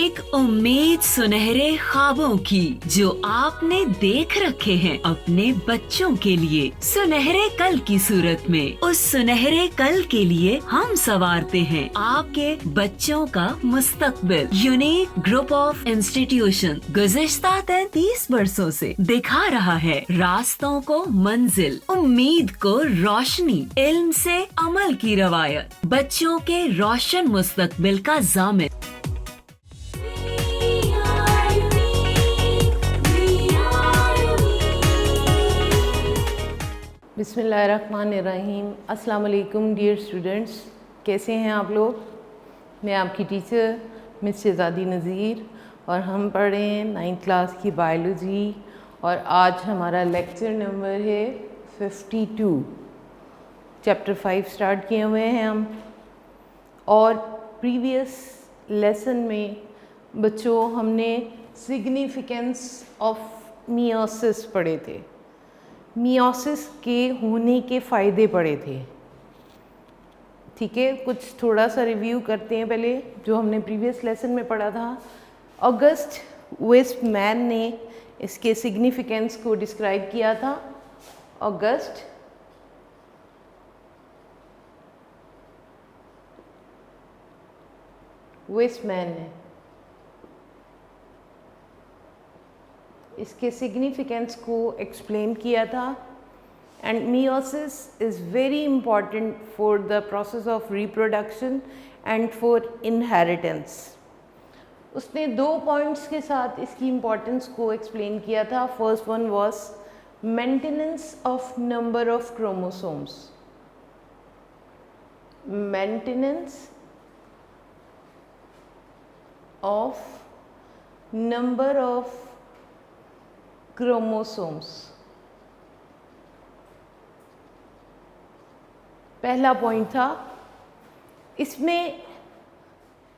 एक उम्मीद सुनहरे ख्वाबों की जो आपने देख रखे हैं अपने बच्चों के लिए, सुनहरे कल की सूरत में। उस सुनहरे कल के लिए हम संवारते हैं आपके बच्चों का मुस्तकबिल। यूनिक ग्रुप ऑफ इंस्टीट्यूशन गुज़िश्ता 33 वर्षों से दिखा रहा है रास्तों को मंजिल, उम्मीद को रोशनी, इल्म से अमल की रवायत, बच्चों के रोशन मुस्तकबिल का जामिन। बिस्मिल्लाहिर्रहमानिर्रहीम। अस्सलाम वालेकुम डियर स्टूडेंट्स, कैसे हैं आप लोग। मैं आपकी टीचर मिस शहज़ादी नज़ीर और हम पढ़ रहे हैं 9th क्लास की बायोलॉजी और आज हमारा लेक्चर नंबर है 52। चैप्टर 5 स्टार्ट किए हुए हैं हम। और प्रीवियस लेसन में बच्चों हमने सिग्निफिकेंस ऑफ मियोसिस पढ़े थे, मियोसिस के होने के फ़ायदे पढ़े थे। ठीक है, कुछ थोड़ा सा रिव्यू करते हैं पहले जो हमने प्रीवियस लेसन में पढ़ा था। ऑगस्ट वेस्टमैन ने इसके सिग्निफिकेंस को डिस्क्राइब किया था। ऑगस्ट वेस्टमैन ने इसके सिग्निफिकेंस को एक्सप्लेन किया था। And meiosis is very important for the process of reproduction and for inheritance. उसने 2 पॉइंट्स के साथ इसकी इम्पॉर्टेंस को एक्सप्लेन किया था। First one was maintenance of number of chromosomes, maintenance of number of chromosomes. पहला पॉइंट था। इसमें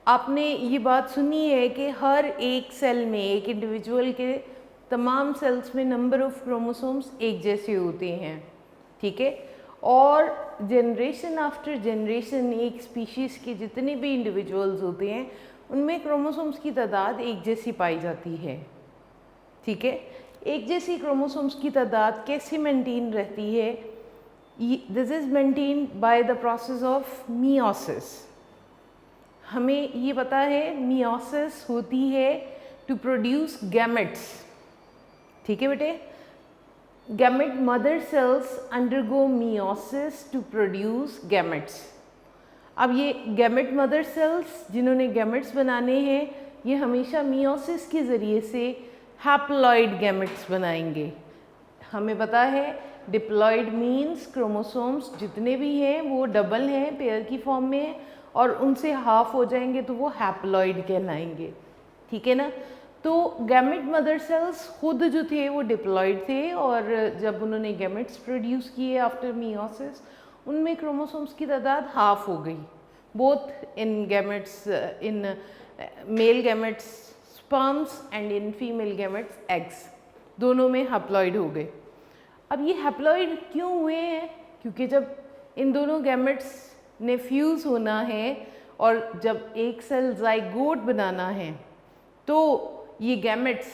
आपने ये बात सुनी है कि हर एक सेल में, एक इंडिविजुअल के तमाम सेल्स में नंबर ऑफ क्रोमोसोम्स एक जैसे होते हैं। ठीक है, और जनरेशन आफ्टर जनरेशन एक स्पीशीज़ के जितने भी इंडिविजुअल्स होते हैं उनमें क्रोमोसोम्स की तादाद एक जैसी पाई जाती है। ठीक है, एक जैसी क्रोमोसोम्स की तादाद कैसे मेंटेन रहती है? This is maintain by the process of meiosis. हमें ये पता है मियोसिस होती है टू प्रोड्यूस गैमेट्स। ठीक है बेटे, gamete mother cells undergo meiosis to produce gametes. अब ये गैमेट मदर सेल्स जिन्होंने गैमेट्स बनाने हैं ये हमेशा मियोसिस के ज़रिए से हैप्लॉइड गैमेट्स बनाएंगे। हमें पता है डिप्लॉइड मीन्स क्रोमोसोम्स जितने भी हैं वो डबल हैं, पेयर की फॉर्म में हैं, और उनसे हाफ हो जाएंगे तो वो हैप्लॉइड कहलाएंगे। ठीक है ना। तो गैमेट मदर सेल्स खुद जो थे वो डिप्लॉइड थे और जब उन्होंने गैमेट्स प्रोड्यूस किए आफ्टर मियोसिस उनमें क्रोमोसोम्स की तादाद हाफ हो गई। Both in gametes, in male gametes sperms and in female gametes eggs, दोनों में हैप्लॉइड हो गए। अब ये हैप्लॉइड क्यों हुए हैं? क्योंकि जब इन दोनों गैमेट्स ने फ्यूज़ होना है और जब एक सेल ज़ाइगोट बनाना है तो ये गैमेट्स,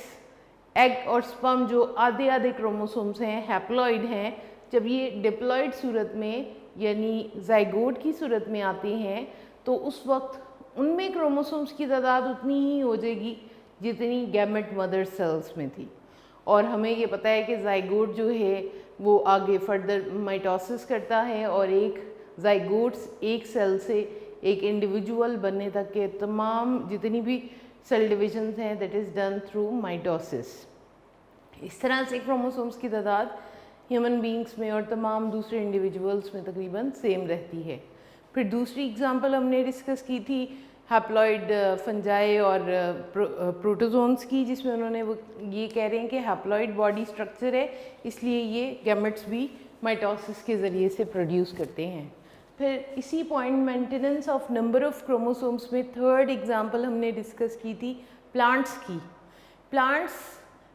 एग और स्पर्म जो आधे आधे क्रोमोसोम्स हैं, हैप्लॉइड हैं, जब ये डिप्लॉइड सूरत में यानी ज़ाइगोट की सूरत में आते हैं तो उस वक्त उनमें क्रोमोसोम्स की तादाद उतनी ही हो जाएगी जितनी गैमेट मदर सेल्स में थी। और हमें ये पता है कि ज़ाइगोट जो है वो आगे फर्दर माइटोसिस करता है और एक ज़ाइगोट्स एक सेल से एक इंडिविजुअल बनने तक के तमाम जितनी भी सेल डिविजन्स हैं that is done through mitosis. इस तरह से क्रोमोसोम्स की तादाद ह्यूमन बींग्स में और तमाम दूसरे इंडिविजुअल्स में तकरीबन सेम रहती है। फिर दूसरी एग्जांपल हमने डिस्कस की थी हैप्लॉइड फंजाई और प्रोटोजोन्स की, जिसमें उन्होंने वो ये कह रहे हैं कि हैप्लॉइड बॉडी स्ट्रक्चर है इसलिए ये गैमेट्स भी माइटोसिस के ज़रिए से प्रोड्यूस करते हैं। फिर इसी point maintenance of number of chromosomes में थर्ड एग्जांपल हमने डिस्कस की थी प्लांट्स की। Plants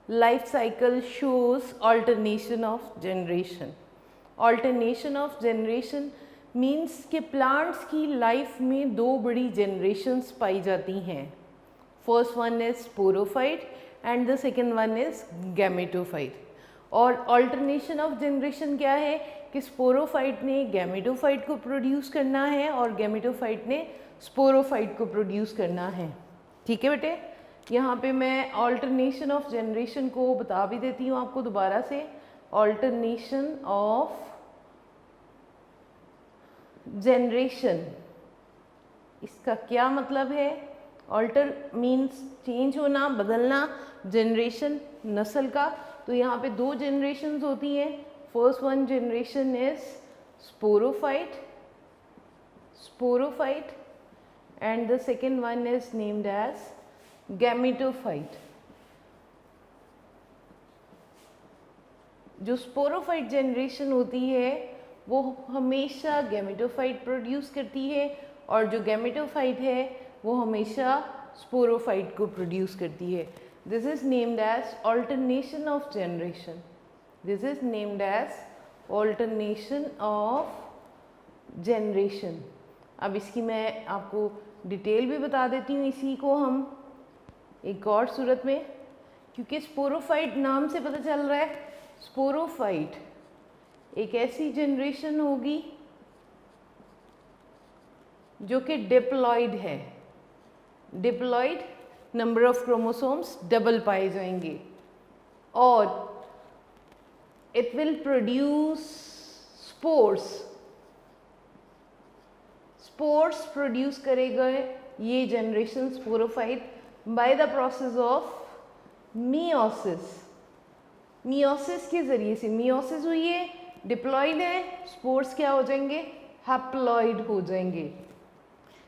life cycle shows alternation of generation. Alternation of generation means कि प्लांट्स की लाइफ में 2 बड़ी जनरेशन्स पाई जाती हैं। First one is sporophyte and the second one is gametophyte. और ऑल्टरनेशन ऑफ जनरेशन क्या है कि स्पोरोफाइट ने गैमेटोफाइट को प्रोड्यूस करना है और गैमेटोफाइट ने स्पोरोफाइट को प्रोड्यूस करना है। ठीक है बेटे, यहाँ पे मैं ऑल्टरनेशन ऑफ जनरेशन को बता भी देती हूँ आपको दोबारा से। ऑल्टरनेशन ऑफ जनरेशन, इसका क्या मतलब है? ऑल्टर मीन्स चेंज होना, बदलना, जनरेशन नस्ल का। तो यहाँ पे दो जनरेशन्स होती हैं। First one generation is sporophyte and the second one is named as gametophyte. जो स्पोरोफाइट जनरेशन होती है वो हमेशा गैमेटोफाइट प्रोड्यूस करती है और जो गैमेटोफाइट है वो हमेशा स्पोरोफाइट को प्रोड्यूस करती है। This is named as alternation of generation. This is named as alternation of generation. अब इसकी मैं आपको डिटेल भी बता देती हूँ इसी को हम एक और सूरत में, क्योंकि स्पोरोफाइट नाम से पता चल रहा है स्पोरोफाइट एक ऐसी जनरेशन होगी जो कि डिप्लॉयड है। Diploid, number of chromosomes double पाए जाएंगे और it will produce spores. Spores produce करेगा ये generation sporophyte by the process of meiosis. Meiosis के जरिए से, मियोसिस हुई है, डिप्लॉयड है, स्पोर्स क्या हो जाएंगे? हैप्लॉयड हो जाएंगे।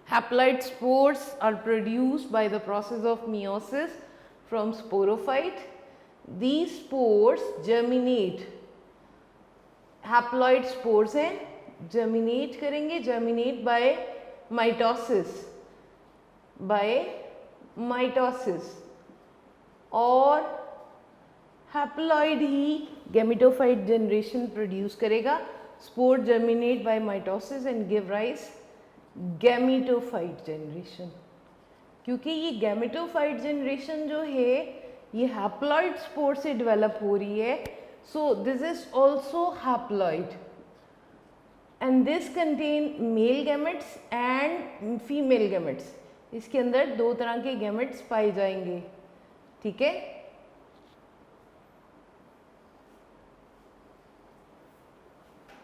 Haploid spores are produced by the process of meiosis from sporophyte. These spores germinate. Haploid spores हैं, germinate करेंगे, germinate by mitosis, और haploid ही gametophyte generation produce करेगा। Spore germinate by mitosis and give rise gametophyte generation. क्योंकि ये gametophyte generation जो है ये haploid spore से डेवलप हो रही है, so this is also haploid and this contain male gametes and female gametes. इसके अंदर दो तरह के गैमेट्स पाए जाएंगे। ठीक है,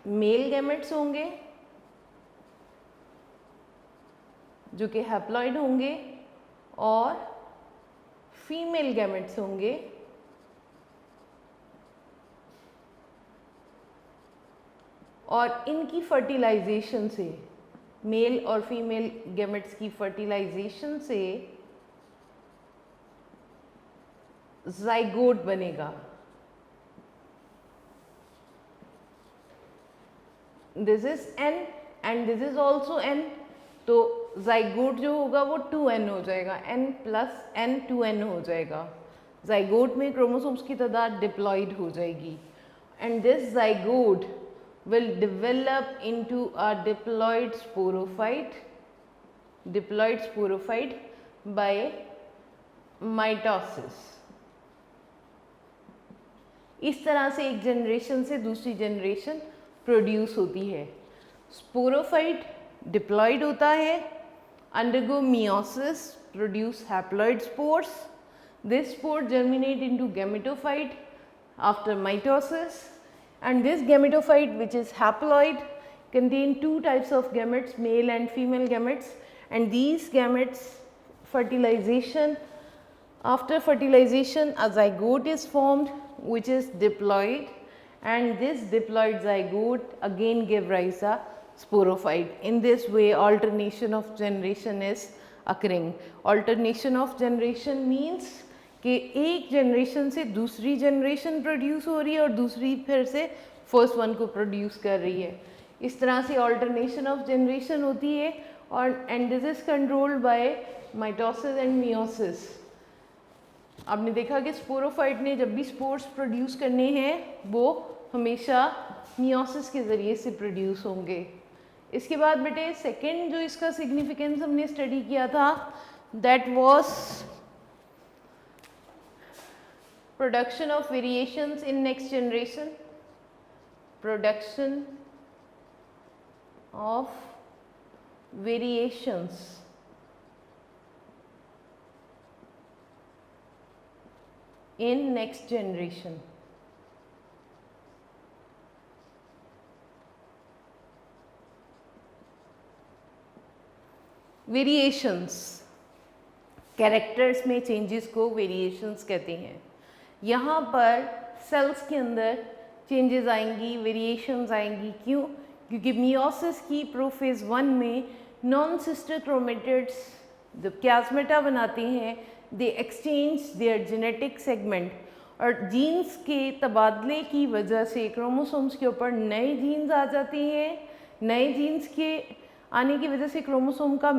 मेल गैमेट्स होंगे जो कि हैप्लॉइड होंगे और फीमेल गैमेट्स होंगे और इनकी फर्टिलाइजेशन से, मेल और फीमेल गैमेट्स की फर्टिलाइजेशन से जाइगोट बनेगा। This is n and this is also n। तो जाइगोट जो होगा वो 2n हो जाएगा, n प्लस n 2n हो जाएगा। जाइगोट में क्रोमोसोम्स की तादाद डिप्लॉयड हो जाएगी and this zygote will develop into a diploid sporophyte by mitosis. इस तरह से एक जनरेशन से दूसरी जनरेशन प्रोड्यूस होती है। स्पोरोफाइट डिप्लॉयड होता है, undergo meiosis, produce haploid spores. This spore germinate into gametophyte after mitosis, and this gametophyte, which is haploid, contain two types of gametes, male and female gametes, and these gametes fertilization, after fertilization a zygote is formed which is diploid, and this diploid zygote again give rise a sporophyte. In this way alternation of generation is occurring. Alternation of generation means कि एक generation से दूसरी generation produce हो रही है और दूसरी फिर से फर्स्ट वन को प्रोड्यूस कर रही है। इस तरह से ऑल्टरनेशन ऑफ जनरेशन होती है और and this is controlled by mitosis and meiosis. आपने देखा कि स्पोरोफाइट ने जब भी स्पोर्स प्रोड्यूस करने हैं वो हमेशा मियोसिस के ज़रिए से प्रोड्यूस होंगे। इसके बाद बेटे सेकेंड जो इसका सिग्निफिकेंस हमने स्टडी किया था that was production of variations in next generation, production of variations in next generation. Variations, characters में चेंजेस को वेरिएशंस कहते हैं। यहाँ पर सेल्स के अंदर चेंजेस आएंगी, वेरिएशंस आएंगी। क्यों? क्योंकि मियोसिस की प्रोफेज 1 में नॉन सिस्टर क्रोमेटिड्स जब प्लाज्मेटा बनाते हैं, दे एक्सचेंज देयर जेनेटिक सेगमेंट, और जीन्स के तबादले की वजह से क्रोमोसोम्स के ऊपर नए जीन्स आ जाते हैं। नए जीन्स के आने की वजह से क्रोमोसोम का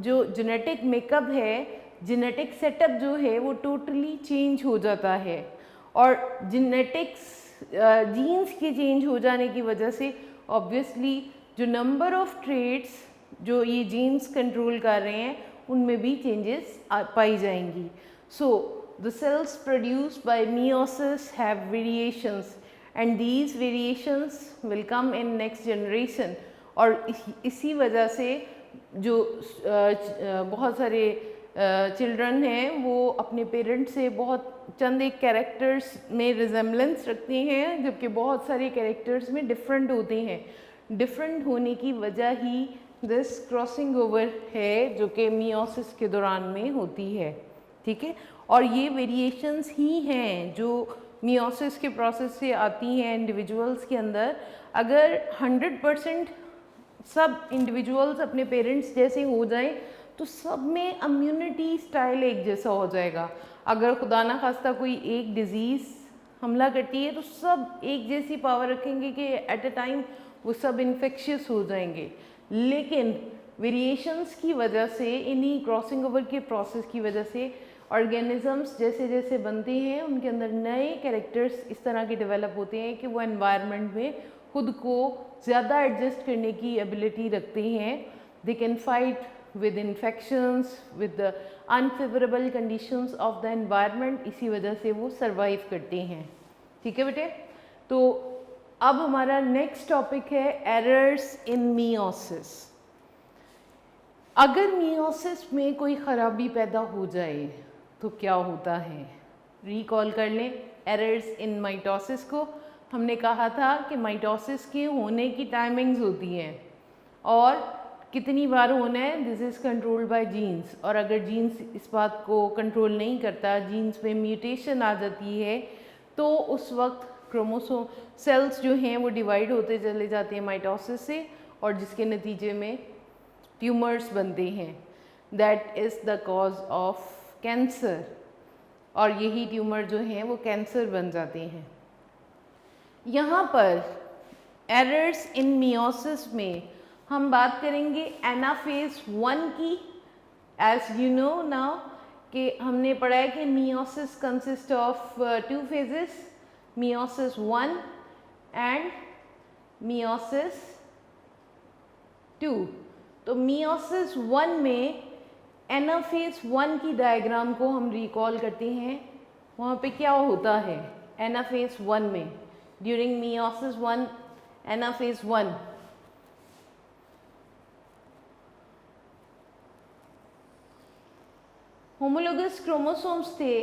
जो जेनेटिक मेकअप है, जेनेटिक सेटअप जो है वो टोटली चेंज हो जाता है। और जेनेटिक्स जीन्स के चेंज हो जाने की वजह से ऑब्वियसली जो नंबर ऑफ ट्रेट्स जो ये जीन्स कंट्रोल कर रहे हैं उनमें भी चेंजेस पाई जाएंगी। So the cells produced by meiosis have variations and these variations will come in next generation। और इसी वजह से जो बहुत सारे चिल्ड्रन हैं वो अपने पेरेंट्स से बहुत चंद एक कैरेक्टर्स में रिजेम्बलेंस रखते हैं, जबकि बहुत सारे कैरेक्टर्स में डिफरेंट होते हैं। डिफरेंट होने की वजह ही दिस क्रॉसिंग ओवर है जो कि मियोसिस के दौरान में होती है। ठीक है, और ये वेरिएशंस ही हैं जो मियोसिस के प्रोसेस से आती हैं इंडिविजुअल्स के अंदर। अगर 100% सब इंडिविजुअल्स अपने पेरेंट्स जैसे हो जाएं तो सब में इम्यूनिटी स्टाइल एक जैसा हो जाएगा। अगर खुदा ना खास्ता कोई एक डिज़ीज़ हमला करती है तो सब एक जैसी पावर रखेंगे कि एट अ टाइम वो सब इन्फेक्शियस हो जाएंगे। लेकिन वेरिएशंस की वजह से, इन्हीं क्रॉसिंग ओवर के प्रोसेस की वजह से ऑर्गेनिजम्स जैसे जैसे बनते हैं उनके अंदर नए कैरेक्टर्स इस तरह के डेवलप होते हैं कि वो एनवायरनमेंट में खुद को ज़्यादा एडजस्ट करने की एबिलिटी रखते हैं। They can fight with infections, with the unfavourable conditions of the environment, इसी वजह से वो सरवाइव करते हैं। ठीक है बेटे, तो अब हमारा नेक्स्ट टॉपिक है एरर्स इन मियोसिस। अगर मियोसिस में कोई ख़राबी पैदा हो जाए तो क्या होता है? रिकॉल कर लें एरर्स इन माइटोसिस को। हमने कहा था कि माइटोसिस के होने की टाइमिंग्स होती हैं और कितनी बार होना है, this is controlled by genes. और अगर जीन्स इस बात को कंट्रोल नहीं करता, जीन्स में म्यूटेशन आ जाती है, तो उस वक्त क्रोमोसोम सेल्स जो हैं वो डिवाइड होते चले जाते हैं माइटोसिस से, और जिसके नतीजे में ट्यूमर्स बनते हैं। That is the cause of cancer, और यही ट्यूमर जो हैं वो कैंसर बन जाते हैं। यहाँ पर एरर्स इन मियोसिस में हम बात करेंगे एनाफेज 1 की। एज यू नो नाउ कि हमने पढ़ा है कि meiosis consist of 2 phases, meiosis 1 and meiosis 2। तो मियोसिस 1 में एनाफेज 1 की डायग्राम को हम रिकॉल करते हैं। वहाँ पे क्या होता है एनाफेज 1 में? During meiosis 1, anaphase 1, homologous chromosomes थे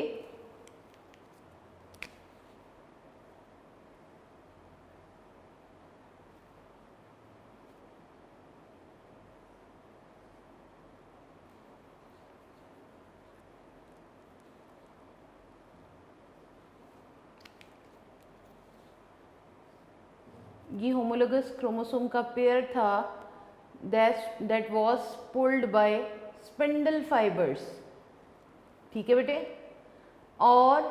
ये होमोलोगस क्रोमोसोम का पेयर था that was pulled bye spindle fibres. ठीक है बेटे, और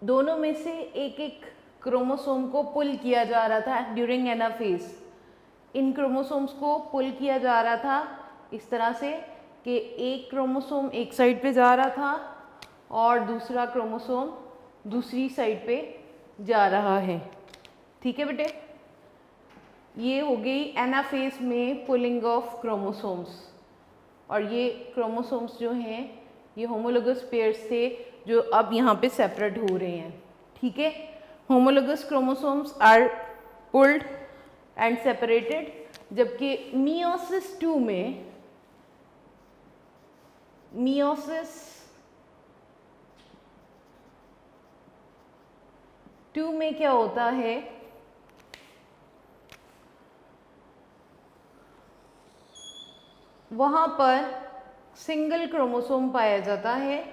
दोनों में से एक एक क्रोमोसोम को पुल किया जा रहा था ड्यूरिंग एनाफेज। इन क्रोमोसोम्स को पुल किया जा रहा था इस तरह से कि एक क्रोमोसोम एक साइड पे जा रहा था और दूसरा क्रोमोसोम दूसरी साइड पे जा रहा है। ठीक है बेटे, ये हो गई एनाफेज में पुलिंग ऑफ क्रोमोसोम्स। और ये क्रोमोसोम्स जो हैं ये होमोलोगस पेयर्स थे जो अब यहाँ पे सेपरेट हो रहे हैं, ठीक है। Homologous chromosomes are pulled and separated, जबकि मियोसिस 2 में क्या होता है, वहां पर सिंगल क्रोमोसोम पाया जाता है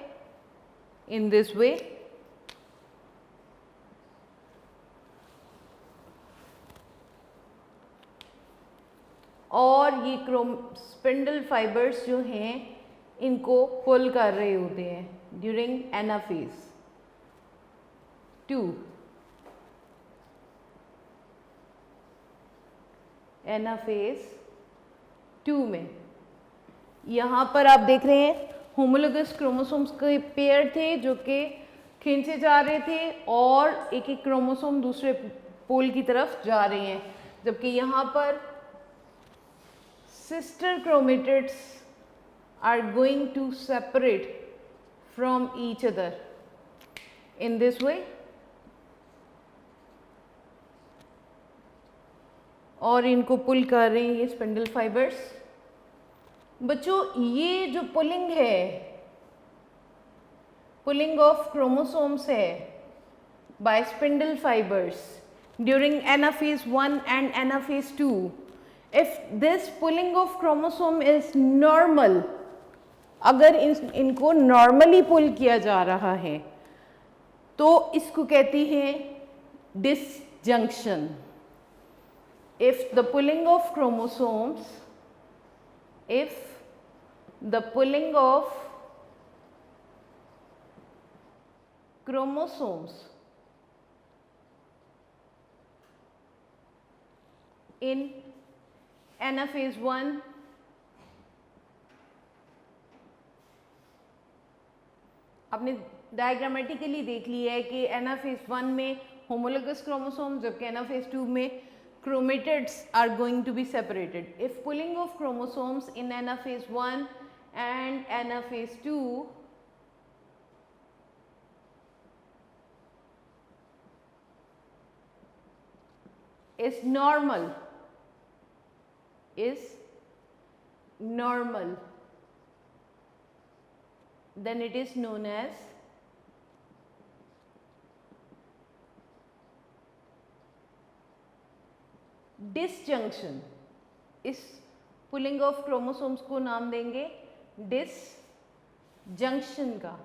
इन दिस वे, और ये स्पिंडल फाइबर्स जो हैं इनको पुल कर रहे होते हैं ड्यूरिंग एनाफेज 2। एनाफेज 2 में यहाँ पर आप देख रहे हैं होमोलोगस क्रोमोसोम्स के पेयर थे जो कि खींचे जा रहे थे और एक एक क्रोमोसोम दूसरे पोल की तरफ जा रहे हैं, जबकि यहाँ पर sister chromatids are going to separate from each other in this way, और इनको पुल कर रहे हैं ये स्पिंडल फाइबर्स। बच्चों ये जो पुलिंग है, पुलिंग ऑफ क्रोमोसोम्स है by spindle fibres during anaphase 1 and anaphase 2, if this pulling of chromosome is normal, अगर इनको नॉर्मली पुल किया जा रहा है तो इसको कहती हैं disjunction. if the pulling of chromosomes in anaphase 1 आपने डायग्रामेटिकली देख लिया है कि एनाफेज 1 में होमोलोगस क्रोमोसोम, जबकि एनाफेज 2 में chromatids are going to be separated. If pulling of chromosomes in anaphase 1 and anaphase 2 is normal, then it is known as disjunction. इस pulling of chromosomes को नाम देंगे डिसजंक्शन का,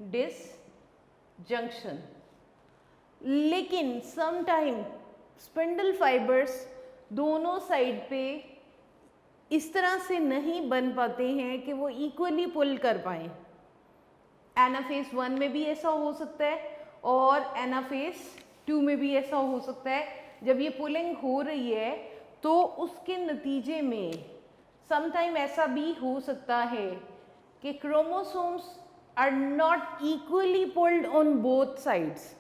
डिसजंक्शन। लेकिन sometime spindle fibres दोनों side पे इस तरह से नहीं बन पाते हैं कि वो इक्वली पुल कर पाएँ। एनाफेज 1 में भी ऐसा हो सकता है और एनाफेज 2 में भी ऐसा हो सकता है। जब ये पुलिंग हो रही है तो उसके नतीजे में समटाइम ऐसा भी हो सकता है कि chromosomes are not equally pulled on both sides,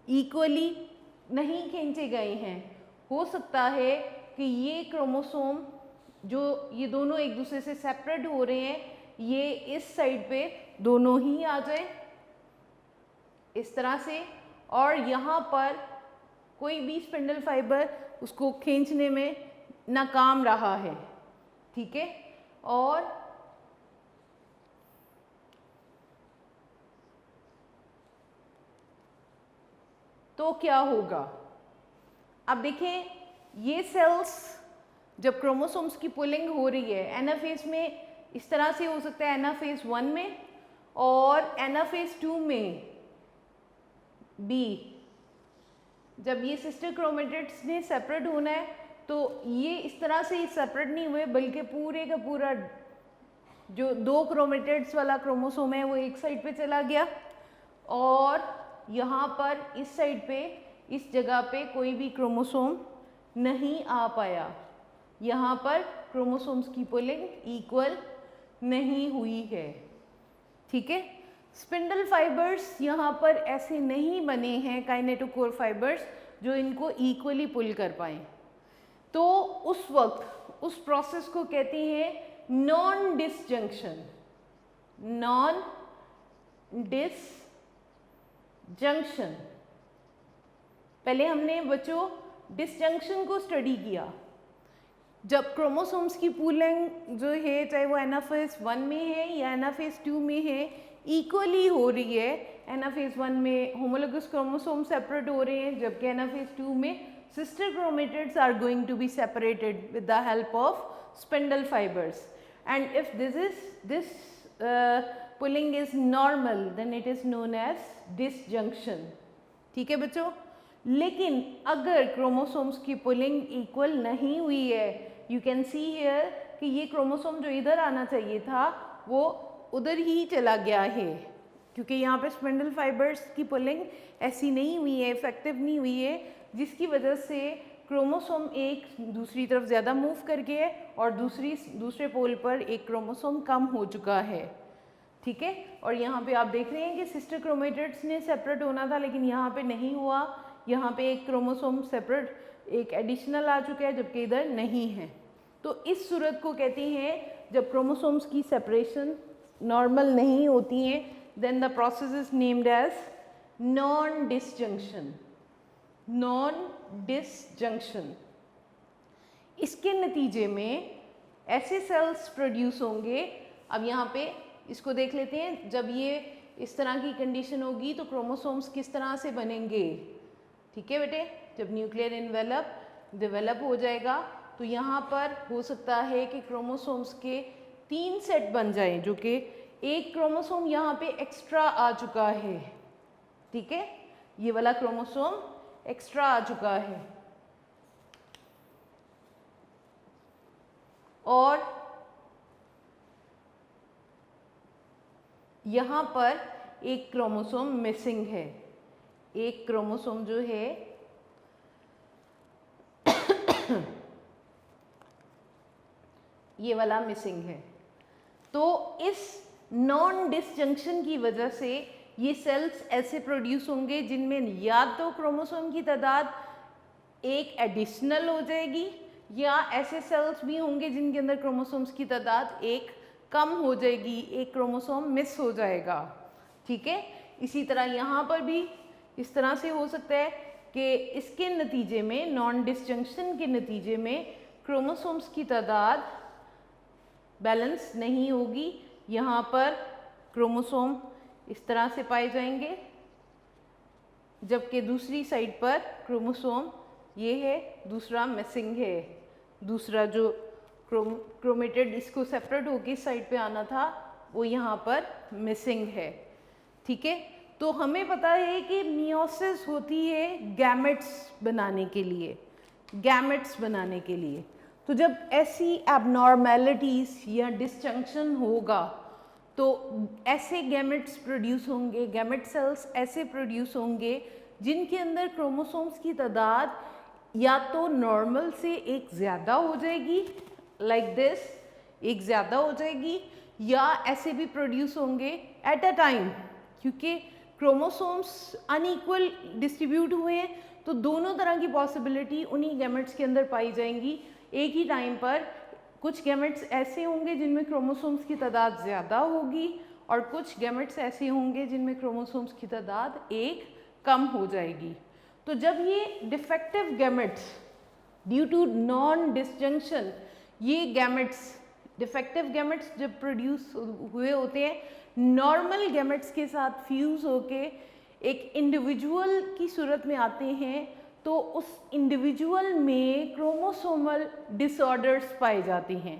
equally नहीं खींचे गए हैं। हो सकता है कि ये क्रोमोसोम जो ये दोनों एक दूसरे से सेपरेट हो रहे हैं, ये इस साइड पे दोनों ही आ जाए इस तरह से, और यहाँ पर कोई भी स्पिंडल फाइबर उसको खींचने में नाकाम रहा है, ठीक है। और तो क्या होगा, अब देखें ये सेल्स जब क्रोमोसोम्स की पुलिंग हो रही है एनाफेज में इस तरह से हो सकता है, एनाफेज 1 में और एनाफेज 2 में भी जब ये सिस्टर क्रोमेटिड्स ने सेपरेट होना है तो ये इस तरह से सेपरेट नहीं हुए, बल्कि पूरे का पूरा जो 2 क्रोमेटिड्स वाला क्रोमोसोम है वो एक साइड पे चला गया और यहाँ पर इस साइड पे इस जगह पे कोई भी क्रोमोसोम नहीं आ पाया। यहाँ पर क्रोमोसोम्स की पुलिंग इक्वल नहीं हुई है, ठीक है। स्पिंडल फाइबर्स यहाँ पर ऐसे नहीं बने हैं काइनेटोकोर फाइबर्स जो इनको इक्वली पुल कर पाएँ। तो उस वक्त उस प्रोसेस को कहते हैं नॉन डिसजंक्शन, नॉन डिसजंक्शन। पहले हमने बच्चों डिसजंक्शन को स्टडी किया, जब क्रोमोसोम्स की पूलिंग जो है चाहे वो एनाफेज 1 में है या एनाफेज 2 में है, इक्वली हो रही है। एनाफेज 1 में होमोलोगस क्रोमोसोम सेपरेट हो रहे हैं, जबकि एनाफेज 2 में sister chromatids are going to be separated with the help of spindle fibers, and if this pulling is normal then it is known as disjunction। ठीक है बच्चों, लेकिन अगर क्रोमोसोम्स की पुलिंग इक्वल नहीं हुई है, यू कैन सी हियर कि ये क्रोमोसोम जो इधर आना चाहिए था वो उधर ही चला गया है, क्योंकि यहाँ पे स्पिंडल फाइबर्स की पुलिंग ऐसी नहीं हुई है, इफेक्टिव नहीं हुई है, जिसकी वजह से क्रोमोसोम एक दूसरी तरफ ज़्यादा मूव कर गया है और दूसरे पोल पर एक क्रोमोसोम कम हो चुका है। ठीक है, और यहाँ पे आप देख रहे हैं कि सिस्टर क्रोमेटिड्स ने सेपरेट होना था, लेकिन यहाँ पे नहीं हुआ। यहाँ पे एक क्रोमोसोम सेपरेट एक एडिशनल आ चुका है, जबकि इधर नहीं है। तो इस सूरत को कहते हैं जब क्रोमोसोम्स की सेपरेशन नॉर्मल नहीं होती हैं, then the process is named as non disjunction, non disjunction. इसके नतीजे में ऐसे सेल्स प्रोड्यूस होंगे। अब यहाँ पे इसको देख लेते हैं, जब ये इस तरह की कंडीशन होगी तो क्रोमोसोम्स किस तरह से बनेंगे। ठीक है बेटे, जब न्यूक्लियर इन्वेलप डेवलप हो जाएगा तो यहाँ पर हो सकता है कि क्रोमोसोम्स के 3 सेट बन जाएं, जो कि एक क्रोमोसोम यहाँ पे एक्स्ट्रा आ चुका है। ठीक है, ये वाला क्रोमोसोम एक्स्ट्रा आ चुका है, और यहाँ पर एक क्रोमोसोम मिसिंग है। एक क्रोमोसोम जो है ये वाला मिसिंग है। तो इस नॉन डिसजंक्शन की वजह से ये सेल्स ऐसे प्रोड्यूस होंगे जिनमें या तो क्रोमोसोम की तादाद एक एडिशनल हो जाएगी, या ऐसे सेल्स भी होंगे जिनके अंदर क्रोमोसोम्स की तादाद एक कम हो जाएगी, एक क्रोमोसोम मिस हो जाएगा। ठीक है, इसी तरह यहाँ पर भी इस तरह से हो सकता है कि इसके नतीजे में, नॉन डिसजंक्शन के नतीजे में क्रोमोसोम्स की तादाद बैलेंस नहीं होगी। यहाँ पर क्रोमोसोम इस तरह से पाए जाएंगे, जबकि दूसरी साइड पर क्रोमोसोम ये है, दूसरा मिसिंग है। दूसरा जो क्रोमेटिड इसको सेपरेट होकर इस साइड पे आना था वो यहाँ पर मिसिंग है। ठीक है, तो हमें पता है कि मियोसिस होती है गैमेट्स बनाने के लिए, गैमेट्स बनाने के लिए। तो जब ऐसी एबनॉर्मेलिटीज़ या डिसजंक्शन होगा तो ऐसे गैमेट्स प्रोड्यूस होंगे, गैमेट सेल्स ऐसे प्रोड्यूस होंगे जिनके अंदर क्रोमोसोम्स की तादाद या तो नॉर्मल से एक ज़्यादा हो जाएगी, लाइक दिस, एक ज़्यादा हो जाएगी, या ऐसे भी प्रोड्यूस होंगे एट अ टाइम, क्योंकि क्रोमोसोम्स अनइक्वल डिस्ट्रीब्यूट हुए हैं तो दोनों तरह की पॉसिबिलिटी उन्हीं गैमेट्स के अंदर पाई जाएंगी। एक ही टाइम पर कुछ गैमेट्स ऐसे होंगे जिनमें क्रोमोसोम्स की तादाद ज़्यादा होगी, और कुछ गैमेट्स ऐसे होंगे जिनमें क्रोमोसोम्स की तादाद एक कम हो जाएगी। तो जब ये defective gametes due to non disjunction, ये गैमेट्स डिफेक्टिव गैमेट्स जब प्रोड्यूस हुए होते हैं, नॉर्मल गैमेट्स के साथ फ्यूज़ होके एक इंडिविजुअल की सूरत में आते हैं, तो उस इंडिविजुअल में क्रोमोसोमल डिसऑर्डर्स पाए जाते हैं।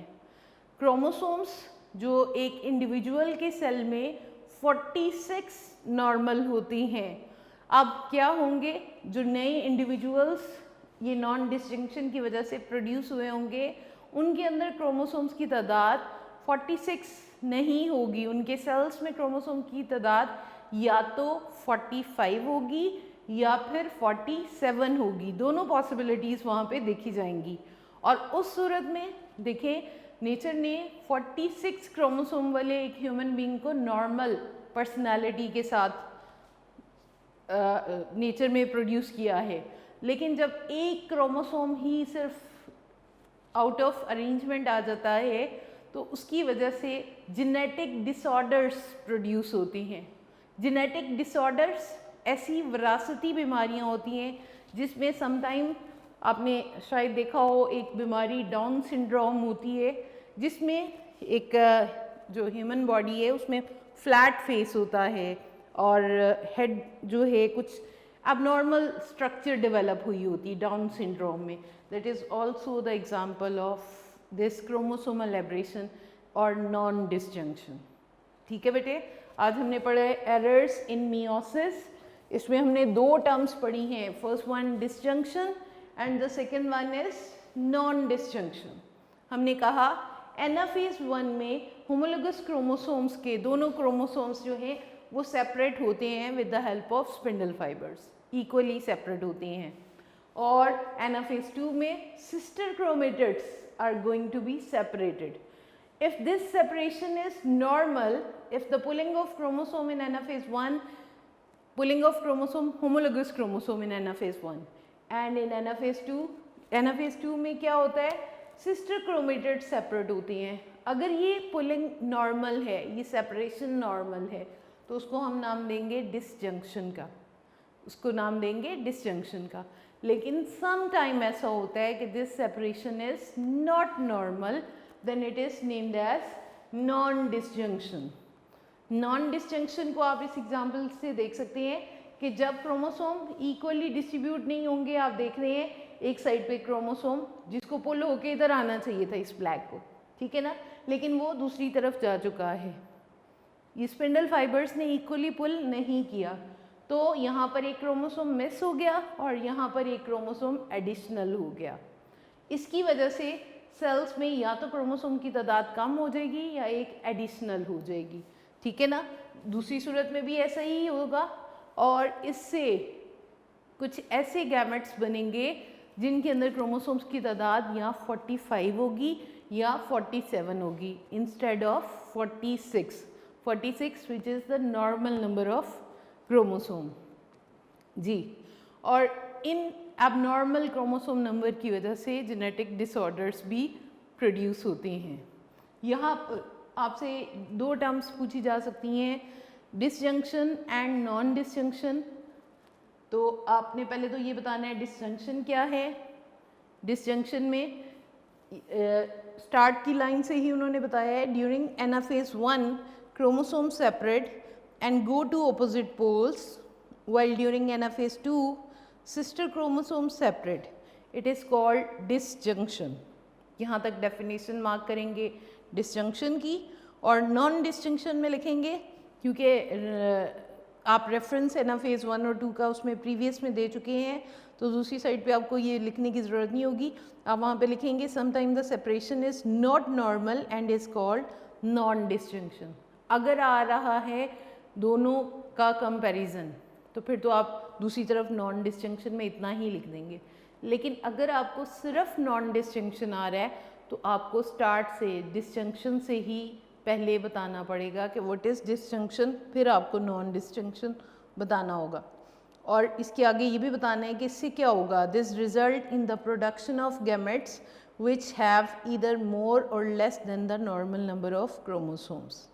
क्रोमोसोम्स जो एक इंडिविजुअल के सेल में 46 नॉर्मल होती हैं, अब क्या होंगे, जो नए इंडिविजुअल्स ये नॉन डिसजंक्शन की वजह से प्रोड्यूस हुए होंगे, उनके अंदर क्रोमोसोम्स की तादाद 46 नहीं होगी। उनके सेल्स में क्रोमोसोम की तादाद या तो 45 होगी या फिर 47 होगी। दोनों पॉसिबिलिटीज़ वहाँ पे देखी जाएंगी। और उस सूरत में देखें, नेचर ने 46 क्रोमोसोम वाले एक ह्यूमन बीइंग को नॉर्मल पर्सनालिटी के साथ नेचर में प्रोड्यूस किया है, लेकिन जब एक क्रोमोसोम ही सिर्फ आउट ऑफ अरेंजमेंट आ जाता है तो उसकी वजह से जेनेटिक डिसऑर्डर्स प्रोड्यूस होती हैं। जेनेटिक डिसऑर्डर्स ऐसी विरासती बीमारियां होती हैं जिसमें समटाइम आपने शायद देखा हो, एक बीमारी डाउन सिंड्रोम होती है जिसमें एक जो ह्यूमन बॉडी है उसमें फ्लैट फेस होता है और हेड जो है कुछ abnormal स्ट्रक्चर डेवलप हुई होती है डाउन सिंड्रोम में। That is also the example of this chromosomal aberration और नॉन डिसजंक्शन। ठीक है बेटे, आज हमने पढ़ा है एरर्स इन मियोसिस। इसमें हमने दो टर्म्स पढ़ी हैं, first one disjunction and the second one is non disjunction. हमने कहा एनाफेज 1 में होमोलोगस क्रोमोसोम्स के दोनों क्रोमोसोम्स जो हैं वो सेपरेट होते हैं with the help of spindle fibres, equally separate होते हैं। और एनाफेज 2 में sister chromatids are going to be separated. If this separation is normal, if the pulling of chromosome in anaphase 1, pulling of chromosome, homologous chromosome in anaphase 1 and in anaphase 2 में क्या होता है, sister chromatids separate होती हैं। अगर ये pulling normal है, ये separation normal है, तो उसको हम नाम देंगे disjunction का, उसको नाम देंगे disjunction का। लेकिन sometime ऐसा होता है कि this separation is not normal, then it is named as non-disjunction। non-disjunction को आप इस एग्जाम्पल से देख सकते हैं कि जब क्रोमोसोम इक्वली डिस्ट्रीब्यूट नहीं होंगे, आप देख रहे हैं एक साइड पे क्रोमोसोम जिसको पुल होके इधर आना चाहिए था इस ब्लैक को, ठीक है ना, लेकिन वो दूसरी तरफ जा चुका है। ये स्पिंडल फाइबर्स ने इक्वली पुल नहीं किया, तो यहाँ पर एक क्रोमोसोम मिस हो गया और यहाँ पर एक क्रोमोसोम एडिशनल हो गया। इसकी वजह से सेल्स में या तो क्रोमोसोम की तादाद कम हो जाएगी या एक एडिशनल हो जाएगी, ठीक है ना। दूसरी सूरत में भी ऐसा ही होगा और इससे कुछ ऐसे गैमेट्स बनेंगे जिनके अंदर क्रोमोसोम्स की तादाद या 45 होगी या 47 होगी instead of 46 which is the normal number of chromosome जी। और इन एबनॉर्मल क्रोमोसोम नंबर की वजह से जेनेटिक डिसऑर्डर्स भी प्रोड्यूस होते हैं। यहाँ आपसे दो टर्म्स पूछी जा सकती हैं, डिसजंक्शन एंड नॉन डिसजंक्शन। तो आपने पहले तो ये बताना है डिसजंक्शन क्या है। डिसजंक्शन में स्टार्ट की लाइन से ही उन्होंने बताया है, during anaphase 1 chromosome separate and go to opposite poles, while during anaphase 2 sister chromosome separate, it is called disjunction। यहाँ तक डेफिनेशन मार्क करेंगे डिसजंक्शन की, और नॉन डिसजंक्शन में लिखेंगे क्योंकि आप रेफरेंस एनाफेज 1 और 2 का उसमें प्रीवियस में दे चुके हैं, तो दूसरी साइड पे आपको ये लिखने की ज़रूरत नहीं होगी। आप वहाँ पे लिखेंगे sometime the separation is not normal and is called non disjunction. अगर आ रहा है दोनों का कंपैरिजन तो फिर तो आप दूसरी तरफ नॉन डिसजंक्शन में इतना ही लिख देंगे। लेकिन अगर आपको सिर्फ नॉन डिसजंक्शन आ रहा है तो आपको स्टार्ट से डिसजंक्शन से ही पहले बताना पड़ेगा कि व्हाट इज़ डिसजंक्शन, फिर आपको नॉन डिसजंक्शन बताना होगा। और इसके आगे ये भी बताना है कि इससे क्या होगा, this result in the production of gametes which have either more or less than the normal number of chromosomes.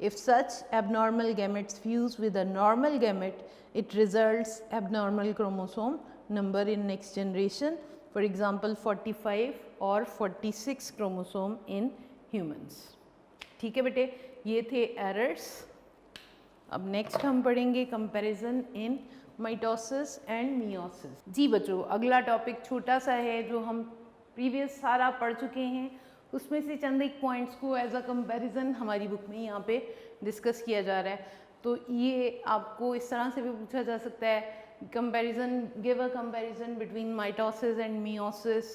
If such abnormal gametes fuse with a normal gamete, it results abnormal chromosome number in next generation, for example 45 or 46 chromosome in humans। ठीक है बेटे, ये थे errors। अब next हम पढ़ेंगे comparison in mitosis and meiosis। जी बच्चों, अगला टॉपिक छोटा सा है जो हम प्रीवियस सारा पढ़ चुके हैं, उसमें से चंद एक पॉइंट्स को एज अ कंपैरिजन हमारी बुक में यहाँ पे डिस्कस किया जा रहा है। तो ये आपको इस तरह से भी पूछा जा सकता है, comparison, give a comparison between mitosis and meiosis,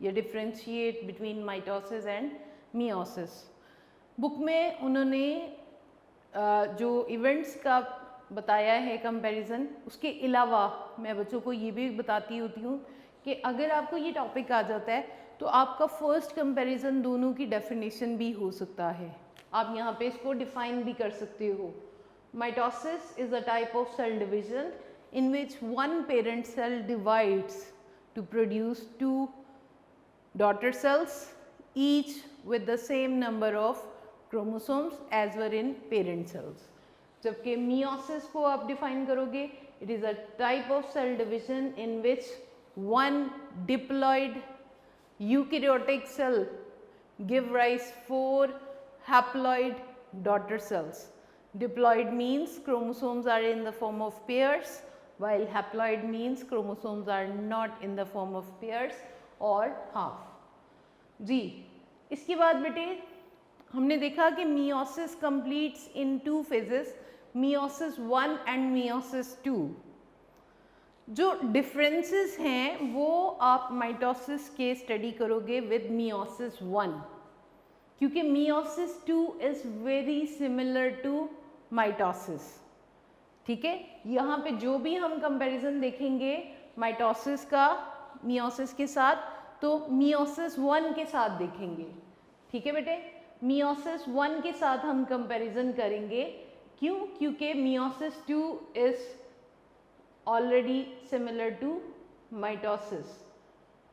या differentiate between mitosis and meiosis. Book में उन्होंने जो इवेंट्स का बताया है कंपैरिजन, उसके अलावा मैं बच्चों को ये भी बताती होती हूँ कि अगर आपको ये टॉपिक आ जाता है तो आपका फर्स्ट कंपैरिजन दोनों की डेफिनेशन भी हो सकता है। आप यहाँ पे इसको डिफाइन भी कर सकते हो। Mitosis is a type of cell division in which one parent cell divides to produce 2 daughter cells, each with the same number of chromosomes as were in parent cells. जबकि meiosis को आप define करोगे, it is a type of cell division in which one diploid eukaryotic cell give rise 4 haploid daughter cells. Diploid means chromosomes are in the form of pairs, while haploid means chromosomes are not in the form of pairs or half. जी, इसके बाद बेटे हमने देखा कि meiosis completes in 2 phases, meiosis 1 and meiosis 2. जो differences हैं वो आप mitosis के study करोगे with meiosis 1, क्योंकि meiosis 2 is very similar to mitosis. ठीक है, यहाँ पे जो भी हम कंपैरिजन देखेंगे माइटोसिस का मियोसिस के साथ, तो मियोसिस 1 के साथ देखेंगे. ठीक है बेटे, मियोसिस 1 के साथ हम कंपैरिजन करेंगे. क्यों? क्योंकि meiosis 2 is already similar to mitosis.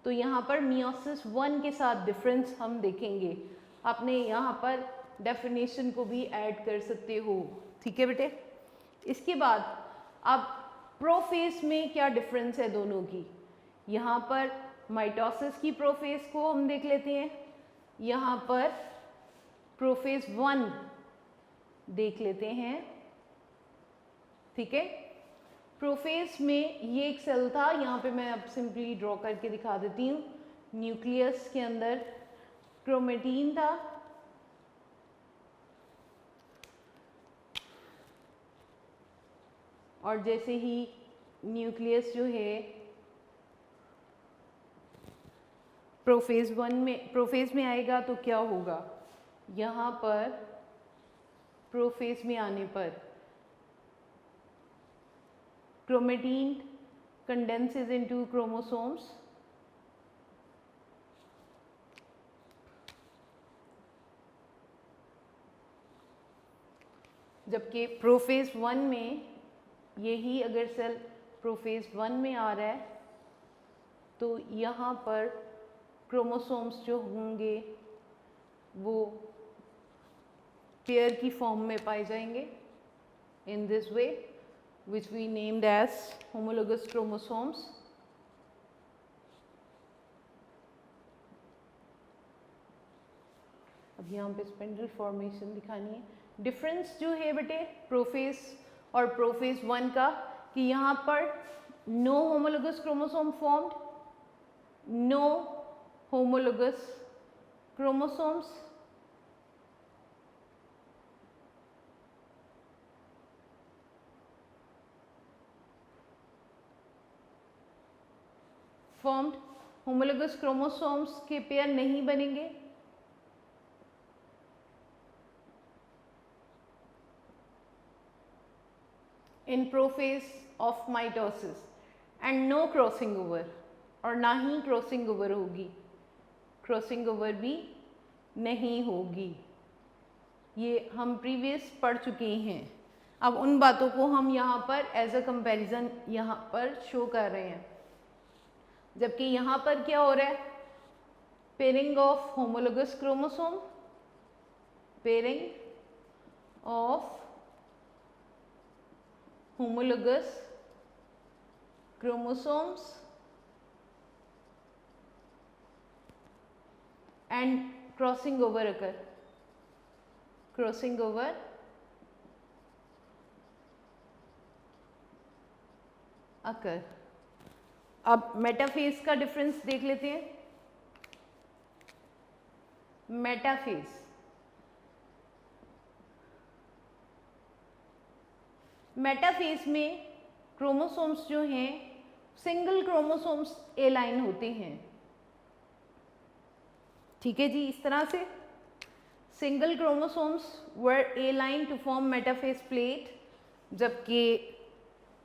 तो यहाँ पर मियोसिस 1 के साथ डिफरेंस हम देखेंगे. आपने यहाँ पर डेफिनेशन को भी ऐड कर सकते हो. ठीक है बेटे, इसके बाद अब प्रोफेज में क्या डिफरेंस है दोनों की. यहाँ पर माइटोसिस की प्रोफेज को हम देख लेते हैं, यहाँ पर प्रोफेज 1 देख लेते हैं. ठीक है, प्रोफेज में ये एक सेल था, यहाँ पे मैं अब सिंपली ड्रॉ करके दिखा देती हूँ. न्यूक्लियस के अंदर क्रोमेटीन था, और जैसे ही न्यूक्लियस जो है प्रोफेज में आएगा तो क्या होगा, यहाँ पर प्रोफेज में आने पर क्रोमेटीन कंडेंसेस इनटू क्रोमोसोम्स, जबकि प्रोफेज 1 में यही अगर सेल प्रोफेज 1 में आ रहा है तो यहाँ पर क्रोमोसोम्स जो होंगे वो पेयर की फॉर्म में पाए जाएंगे. In this way which we named as homologous chromosomes. अब यहाँ पे स्पिंडल फॉर्मेशन दिखानी है. डिफरेंस जो है बेटे प्रोफेज और प्रोफेज 1 का, कि यहाँ पर no homologous chromosome formed, no homologous chromosomes, formed. Homologous chromosomes के पेयर नहीं बनेंगे. In prophase of mitosis and no crossing over, और ना ही क्रॉसिंग ओवर होगी, क्रॉसिंग ओवर भी नहीं होगी. ये हम प्रीवियस पढ़ चुके हैं. अब उन बातों को हम यहाँ पर एज अ कंपैरिजन यहाँ पर शो कर रहे हैं. जबकि यहाँ पर क्या हो रहा है, pairing of homologous chromosome, pairing of homologous chromosomes and crossing over occur. Crossing over occur. अब मेटाफेज का डिफरेंस देख लेते हैं. मेटाफेज, मेटाफेज में क्रोमोसोम्स जो हैं सिंगल क्रोमोसोम्स ए लाइन होते हैं. ठीक है जी, इस तरह से single chromosomes were align to form metaphase plate. जबकि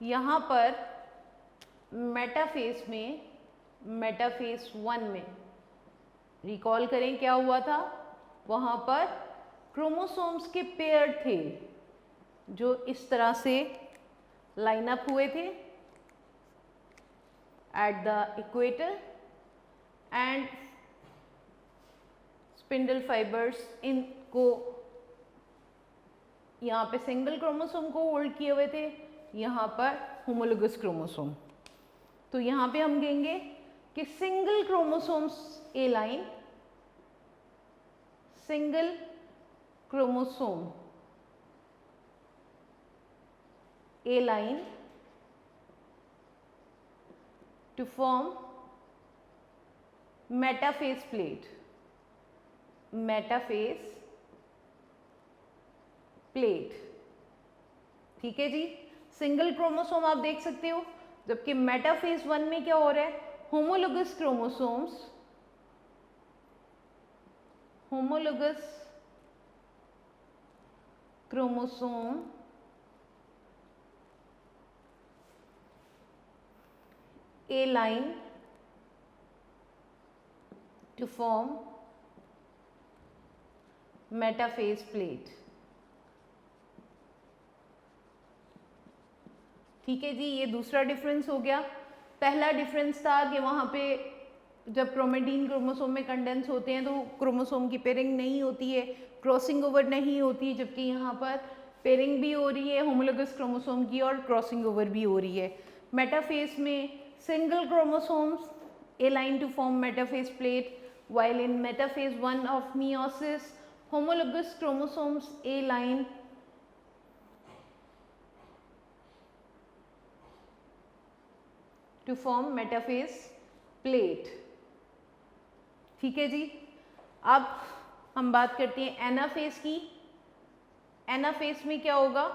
यहाँ पर मेटाफेज में, मेटाफेज 1 में रिकॉल करें क्या हुआ था, वहाँ पर क्रोमोसोम्स के पेयर थे जो इस तरह से लाइन अप हुए थे at the equator, and spindle fibres, इनको यहाँ पे सिंगल क्रोमोसोम को होल्ड किए हुए थे, यहाँ पर होमोलोगस क्रोमोसोम। तो यहाँ पे हम कहेंगे कि single chromosomes A line, single chromosome A line to form metaphase plate, metaphase plate। ठीक है जी, सिंगल क्रोमोसोम आप देख सकते हो, जबकि मेटाफेज 1 में क्या हो रहा है, homologous chromosomes, homologous chromosome A line to form metaphase plate। ठीक है जी, ये दूसरा डिफरेंस हो गया। पहला डिफरेंस था कि वहाँ पे जब क्रोमेटिन क्रोमोसोम में कंडेंस होते हैं तो क्रोमोसोम की पेयरिंग नहीं होती है, क्रॉसिंग ओवर नहीं होती, जबकि यहाँ पर पेयरिंग भी हो रही है होमोलोगस क्रोमोसोम की और क्रॉसिंग ओवर भी हो रही है। मेटाफेज में single chromosomes align to form metaphase plate, while in metaphase 1 of meiosis homologous chromosomes align to form metaphase plate। ठीक है जी, अब हम बात करते हैं एनाफेज की। एनाफेज में क्या होगा,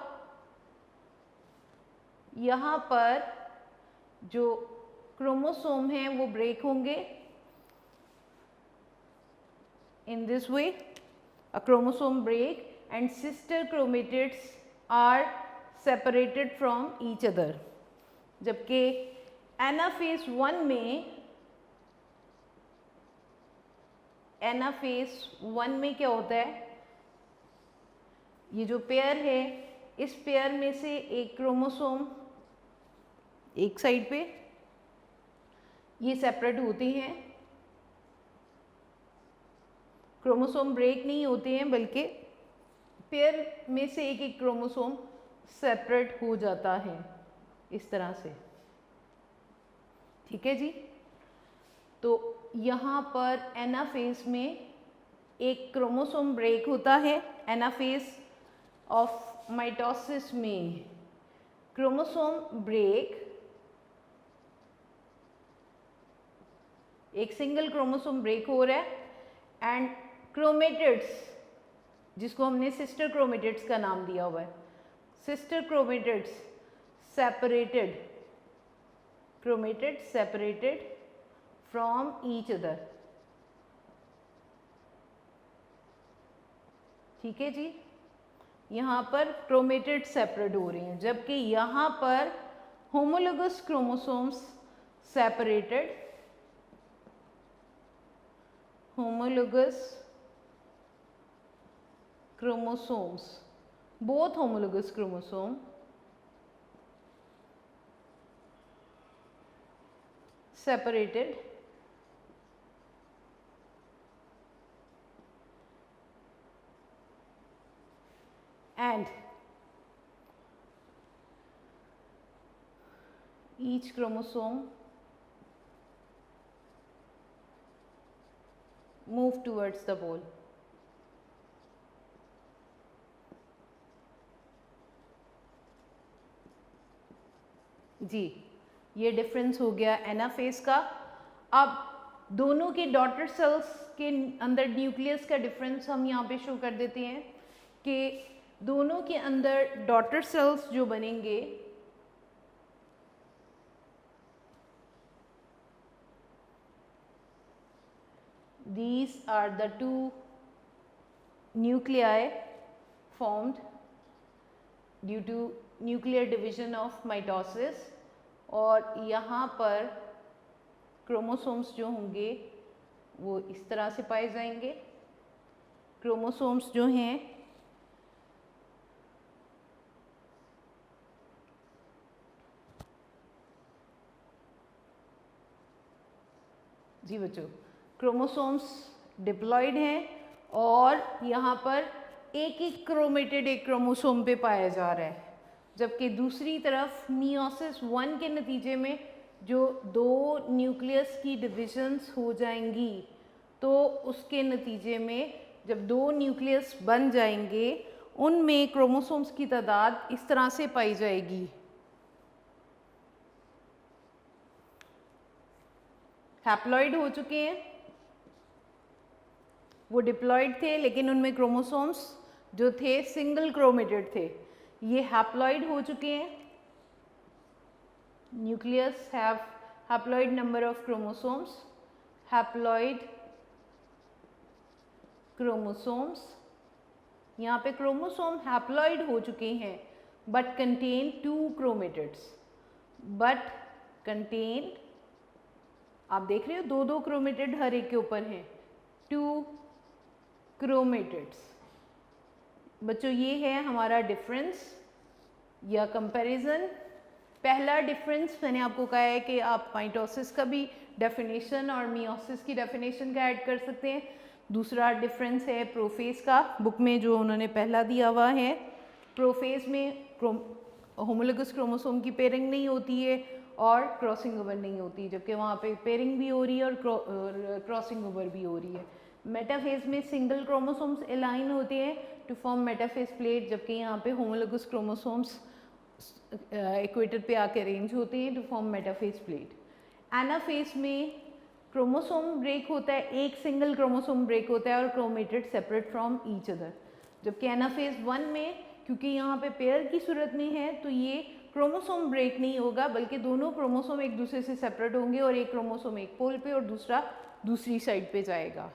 यहाँ पर जो क्रोमोसोम हैं वो ब्रेक होंगे in this way, a chromosome break and sister chromatids are separated from each other. जबकि एनाफेज 1 में, एनाफेज 1 में क्या होता है, ये जो पेयर है इस पेयर में से एक क्रोमोसोम एक साइड पे ये सेपरेट होते हैं, क्रोमोसोम ब्रेक नहीं होते हैं, बल्कि पेयर में से एक एक क्रोमोसोम सेपरेट हो जाता है इस तरह से। ठीक है जी, तो यहाँ पर एनाफेज में एक क्रोमोसोम ब्रेक होता है। एनाफेज ऑफ माइटोसिस में क्रोमोसोम ब्रेक, एक सिंगल क्रोमोसोम ब्रेक हो रहा है एंड क्रोमेटिड्स, जिसको हमने सिस्टर क्रोमेटिड्स का नाम दिया हुआ है, sister chromatids separated, chromatids separated from each other. ठीक है जी, यहाँ पर क्रोमेटिड सेपरेट हो रही हैं, जबकि यहाँ पर homologous chromosomes separated, homologous chromosomes, both homologous chromosome separated and each chromosome move towards the pole। जी, ये डिफरेंस हो गया एनाफेज का। अब दोनों के डॉटर सेल्स के अंदर न्यूक्लियस का डिफरेंस हम यहाँ पे शो कर देते हैं कि दोनों के अंदर डॉटर सेल्स जो बनेंगे these are the two nuclei formed due to nuclear division of mitosis, और यहाँ पर क्रोमोसोम्स जो होंगे वो इस तरह से पाए जाएंगे। क्रोमोसोम्स जो हैं जी बच्चों, क्रोमोसोम्स डिप्लॉयड हैं और यहाँ पर एक एक क्रोमेटिड एक क्रोमोसोम पे पाया जा रहा है, जबकि दूसरी तरफ मियोसिस 1 के नतीजे में जो 2 न्यूक्लियस की डिविजन्स हो जाएंगी, तो उसके नतीजे में जब 2 न्यूक्लियस बन जाएंगे उनमें क्रोमोसोम्स की तादाद इस तरह से पाई जाएगी। हैप्लॉइड हो चुके हैं, वो डिप्लॉइड थे, लेकिन उनमें क्रोमोसोम्स जो थे सिंगल क्रोमेटेड थे। ये हैप्लॉइड हो चुके हैं। Nucleus have haploid number of chromosomes, haploid chromosomes. यहाँ पे क्रोमोसोम हैप्लॉइड हो चुके हैं but contain 2 chromatids, but contain, आप देख रहे हो 2 क्रोमेटिड हर एक के ऊपर हैं, 2 क्रोमेटिड्स। बच्चों ये है हमारा डिफरेंस या कंपैरिजन। पहला डिफरेंस मैंने आपको कहा है कि आप माइटोसिस का भी डेफिनेशन और मियोसिस की डेफिनेशन का ऐड कर सकते हैं। दूसरा डिफरेंस है प्रोफेज का, बुक में जो उन्होंने पहला दिया हुआ है। प्रोफेज में होमोलोगस क्रोमोसोम की पेयरिंग नहीं होती है और क्रॉसिंग ओवर नहीं होती, जबकि वहाँ पे पेयरिंग भी हो रही है और क्रॉसिंग ओवर भी हो रही है। मेटाफेज में सिंगल क्रोमोसोम्स अलाइन होते हैं टू फॉर्म मेटाफेज प्लेट, जबकि यहाँ पे होमोलोगस क्रोमोसोम्स इक्वेटर पे आके अरेंज होते हैं to form metaphase plate. Anaphase में क्रोमोसोम ब्रेक होता है, एक सिंगल क्रोमोसोम ब्रेक होता है और chromatid separate from each other, जबकि एनाफेज 1 में क्योंकि यहाँ पे पेयर की सूरत में है तो ये क्रोमोसोम ब्रेक नहीं होगा, बल्कि दोनों क्रोमोसोम एक दूसरे से सेपरेट होंगे और एक क्रोमोसोम एक पोल पे और दूसरा दूसरी साइड पे जाएगा।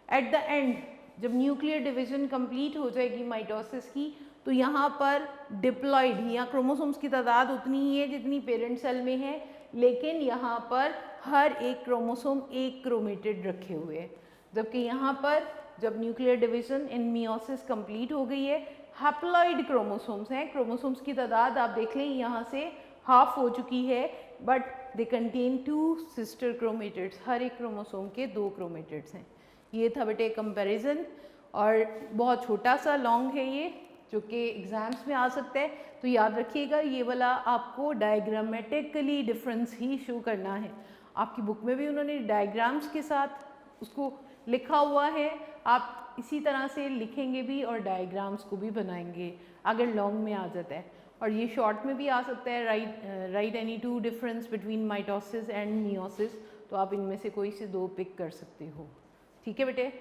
एट द एंड जब न्यूक्लियर डिवीजन कंप्लीट हो जाएगी माइटोसिस की, तो यहाँ पर डिप्लॉइड या क्रोमोसोम्स की तादाद उतनी ही है जितनी पेरेंट सेल में है, लेकिन यहाँ पर हर एक क्रोमोसोम एक क्रोमेटिड रखे हुए हैं, जबकि यहाँ पर जब nuclear division in meiosis complete हो गई है, हैप्लॉइड क्रोमोसोम्स हैं। क्रोमोसोम्स की तादाद आप देख लें यहाँ से हाफ हो चुकी है, but they contain 2 sister chromatids, हर एक क्रोमोसोम के 2 क्रोमेटिड्स हैं। ये था बेटे कंपैरिजन, और बहुत छोटा सा लॉन्ग है ये, जो कि एग्ज़ाम्स में आ सकता है, तो याद रखिएगा ये वाला आपको डायग्रामेटिकली डिफरेंस ही शो करना है। आपकी बुक में भी उन्होंने डायग्राम्स के साथ उसको लिखा हुआ है, आप इसी तरह से लिखेंगे भी और डायग्राम्स को भी बनाएंगे अगर लॉन्ग में आ जाता है। और ये शॉर्ट में भी आ सकता है, right any 2 difference between mitosis and meiosis, तो आप इनमें से कोई से 2 पिक कर सकते हो। ठीक है बेटे।